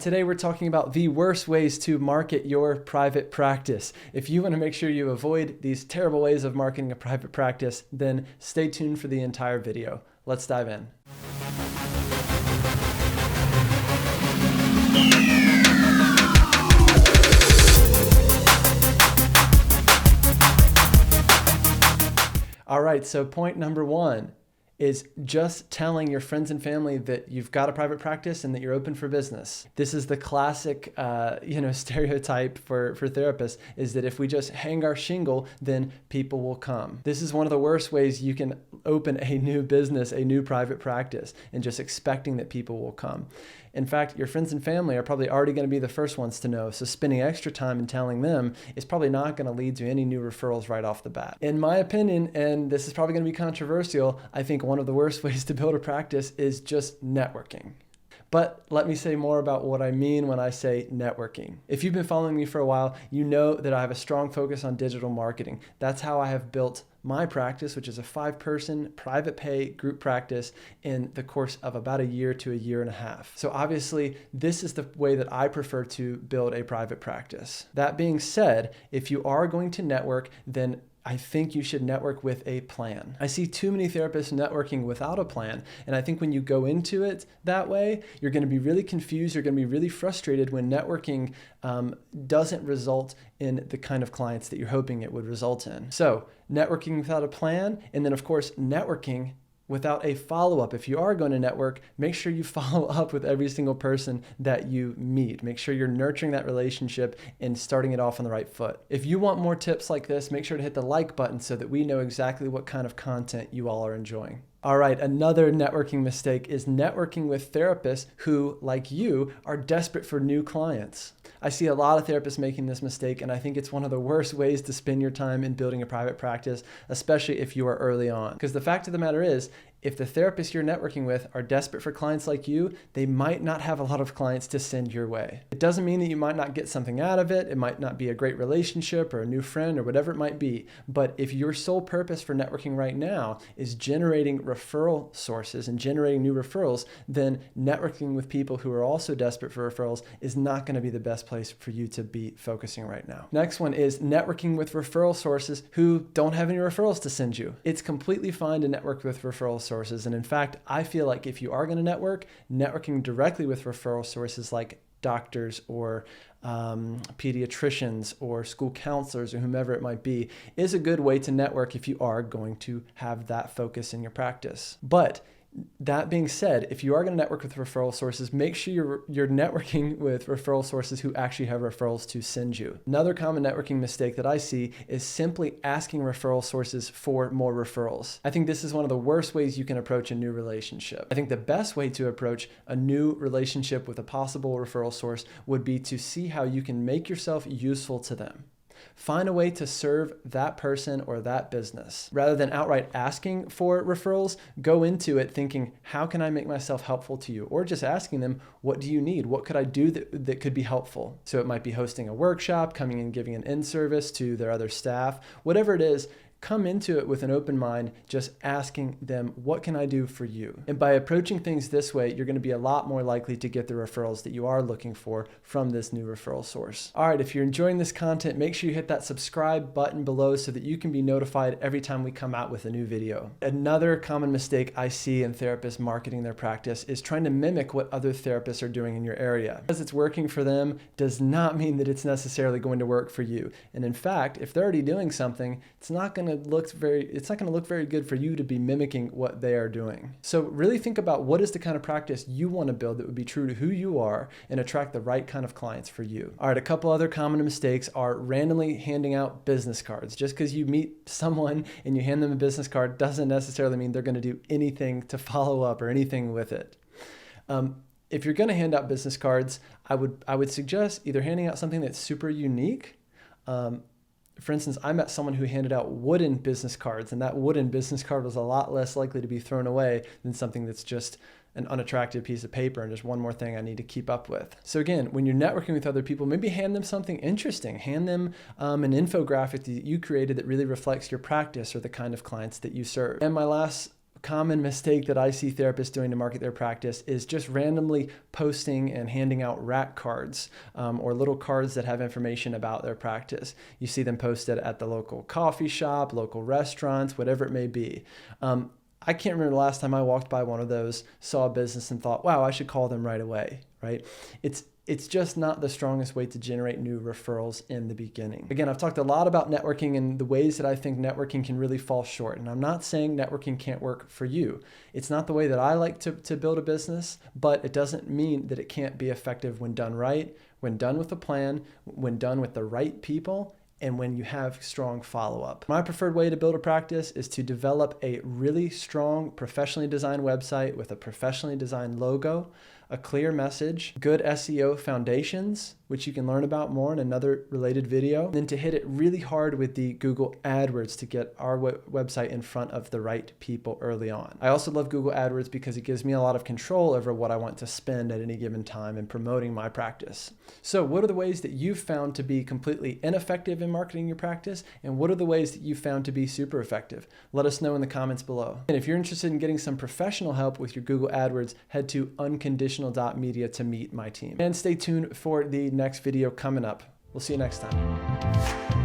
Today we're talking about the worst ways to market your private practice. If you want to make sure you avoid these terrible ways of marketing a private practice, then stay tuned for the entire video. Let's dive in. All right, so point number one is just telling your friends and family that you've got a private practice and that you're open for business. This is the classic, stereotype for therapists, is that if we just hang our shingle, then people will come. This is one of the worst ways you can open a new business, a new private practice, and just expecting that people will come. In fact, your friends and family are probably already going to be the first ones to know, so spending extra time and telling them is probably not going to lead to any new referrals right off the bat. In my opinion, and this is probably going to be controversial, I think one of the worst ways to build a practice is just networking. But let me say more about what I mean when I say networking. If you've been following me for a while, you know that I have a strong focus on digital marketing. That's how I have built my practice, which is a 5-person private pay group practice, in the course of about a year to a year and a half. So obviously, this is the way that I prefer to build a private practice. That being said, if you are going to network, then I think you should network with a plan. I see too many therapists networking without a plan, and I think when you go into it that way, you're going to be really confused, you're going to be really frustrated when networking doesn't result in the kind of clients that you're hoping it would result in. So, networking without a plan, and then of course, networking without a follow-up. If you are going to network, make sure you follow up with every single person that you meet. Make sure you're nurturing that relationship and starting it off on the right foot. If you want more tips like this, make sure to hit the like button so that we know exactly what kind of content you all are enjoying. All right, another networking mistake is networking with therapists who, like you, are desperate for new clients. I see a lot of therapists making this mistake, and I think it's one of the worst ways to spend your time in building a private practice, especially if you are early on. Because the fact of the matter is, if the therapists you're networking with are desperate for clients like you, they might not have a lot of clients to send your way. It doesn't mean that you might not get something out of it. It might not be a great relationship or a new friend or whatever it might be. But if your sole purpose for networking right now is generating referral sources and generating new referrals, then networking with people who are also desperate for referrals is not going to be the best place for you to be focusing right now. Next one is networking with referral sources who don't have any referrals to send you. It's completely fine to network with referral sources. And in fact, I feel like if you are going to network, networking directly with referral sources like doctors or pediatricians or school counselors or whomever it might be is a good way to network if you are going to have that focus in your practice. But that being said, if you are going to network with referral sources, make sure you're networking with referral sources who actually have referrals to send you. Another common networking mistake that I see is simply asking referral sources for more referrals. I think this is one of the worst ways you can approach a new relationship. I think the best way to approach a new relationship with a possible referral source would be to see how you can make yourself useful to them. Find a way to serve that person or that business. Rather than outright asking for referrals, go into it thinking, how can I make myself helpful to you? Or just asking them, what do you need? What could I do that could be helpful? So it might be hosting a workshop, coming and giving an in-service to their other staff, whatever it is. Come into it with an open mind, just asking them, what can I do for you? And by approaching things this way, you're going to be a lot more likely to get the referrals that you are looking for from this new referral source. All right, if you're enjoying this content, make sure you hit that subscribe button below so that you can be notified every time we come out with a new video. Another common mistake I see in therapists marketing their practice is trying to mimic what other therapists are doing in your area. Because it's working for them does not mean that it's necessarily going to work for you. And in fact, if they're already doing something, it's not going to look very good for you to be mimicking what they are doing. So really think about what is the kind of practice you want to build that would be true to who you are and attract the right kind of clients for you. All right, a couple other common mistakes are randomly handing out business cards. Just because you meet someone and you hand them a business card doesn't necessarily mean they're going to do anything to follow up or anything with it. If you're going to hand out business cards, I would suggest either handing out something that's super unique. For instance, I met someone who handed out wooden business cards, and that wooden business card was a lot less likely to be thrown away than something that's just an unattractive piece of paper and just one more thing I need to keep up with. So again, when you're networking with other people, maybe hand them something interesting. Hand them an infographic that you created that really reflects your practice or the kind of clients that you serve. And my last common mistake that I see therapists doing to market their practice is just randomly posting and handing out rack cards or little cards that have information about their practice. You see them posted at the local coffee shop, local restaurants, whatever it may be. I can't remember the last time I walked by one of those, saw a business and thought, wow, I should call them right away, right? It's just not the strongest way to generate new referrals in the beginning. Again, I've talked a lot about networking and the ways that I think networking can really fall short. And I'm not saying networking can't work for you. It's not the way that I like to build a business, but it doesn't mean that it can't be effective when done right, when done with a plan, when done with the right people, and when you have strong follow-up. My preferred way to build a practice is to develop a really strong, professionally designed website with a professionally designed logo, a clear message, good SEO foundations, which you can learn about more in another related video, and then to hit it really hard with the Google AdWords to get our website in front of the right people early on. I also love Google AdWords because it gives me a lot of control over what I want to spend at any given time in promoting my practice. So what are the ways that you've found to be completely ineffective in marketing your practice? And what are the ways that you've found to be super effective? Let us know in the comments below. And if you're interested in getting some professional help with your Google AdWords, head to unconditional.media to meet my team. And stay tuned for the next video coming up. We'll see you next time.